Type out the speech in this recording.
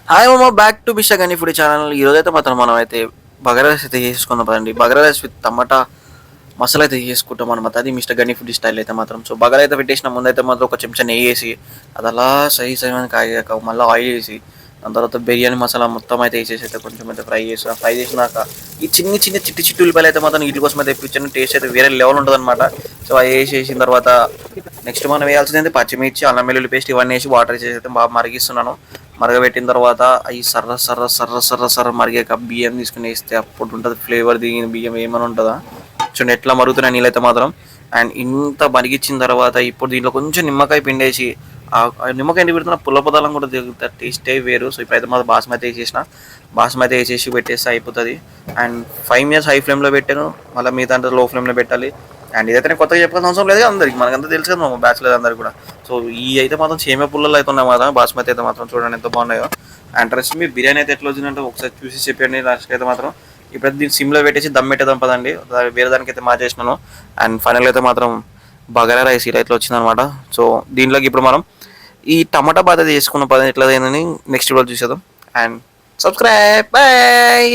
Hi మామ, back to Bisha గని food channel. ఈరోజు అయితే మాత్రం మనం అయితే బగారా రైస్ అయితే చేసుకుందాం పదండి. బగారా రైస్ విత్ టమాటా మసాలా అయితే చేసుకుంటాం అనమాట. అది మిస్టర్ గని ఫుడ్ స్టైల్ అయితే మాత్రం. సో బగారా అయితే పెట్టేసిన ముందైతే మాత్రం ఒక చెంచా నెయ్యి వేసి అది అలా సై సైమని కాగాక మళ్ళీ ఆయిల్ వేసి దాని తర్వాత బిర్యానీ మసాలా మొత్తం అయితే వేసేసి అయితే కొంచెం అయితే ఫ్రై చేసినాక ఈ చిన్ని చిన్న చిట్టి చిట్టి ఉల్లిపాయలు అయితే మాత్రం వీటి కోసం అయితే తెప్పించాను. టేస్ట్ అయితే వేరే లెవెల్ ఉంటుంది అనమాట. సో అవి వేసేసిన తర్వాత నెక్స్ట్ మనం వేయాల్సింది పచ్చిమిర్చి, అల్లం వెల్లుల్లి పేస్ట్ ఇవన్నీ వేసి వాటర్ వేసి అయితే బాగా మరిగిస్తున్నాను. మరగబెట్టిన తర్వాత అవి సర్ర మరిగాక బియ్యం తీసుకుని వేస్తే అప్పుడు ఉంటుంది ఫ్లేవర్. దిగిన బియ్యం ఏమైనా ఉంటుందా చూడండి ఎట్లా మరుగుతున్నాయి నీళ్ళైతే మాత్రం. అండ్ ఇంత మరిగించిన తర్వాత ఇప్పుడు దీంట్లో కొంచెం నిమ్మకాయ పిండేసి ఆ నిమ్మకాయ ఎండి పెడుతున్న పుల్ల పదాలం కూడా దిగుతుంది, టేస్టే వేరు. సో ఇప్పుడైతే మాత్రం బాస్మతి వేసేసి పెట్టేస్తే అయిపోతుంది. అండ్ 5 minutes హై ఫ్లేమ్లో పెట్టాను, మళ్ళీ మిగతా అంటే లో ఫ్లేమ్లో పెట్టాలి. అండ్ ఇదైతే కొత్తగా చెప్పాల్సిన అవసరం లేదు, అందరికి మనకంతా తెలుసు కదా మా బ్యాచులర్ అందరికి కూడా. సో ఈ అయితే మాత్రం సేమే పుల్లలు అయితే ఉన్నాయి మాత్రం. బాస్మతి అయితే మాత్రం చూడండి ఎంత బాగున్నాయో. అండ్ రెస్ట్ మీ బిర్యానీ అయితే ఎట్లా వచ్చిందంటే ఒకసారి చూసి చెప్పండి. లాస్ట్కి అయితే మాత్రం ఇప్పుడైతే దీన్ని సిమ్లో పెట్టేసి దమ్ పెట్టేద్దాం పదండి. వేరే దానికి అయితే మార్చేసినాను. అండ్ ఫైనల్ అయితే మాత్రం బగారా రైస్ ఇలా ఇట్లా వచ్చిందనమాట. సో దీంట్లోకి ఇప్పుడు మనం ఈ టమాటా బాధ చేసుకున్న పదం ఎట్లా అయిందని నెక్స్ట్ వీడియో చూసేద్దాం. And subscribe, bye.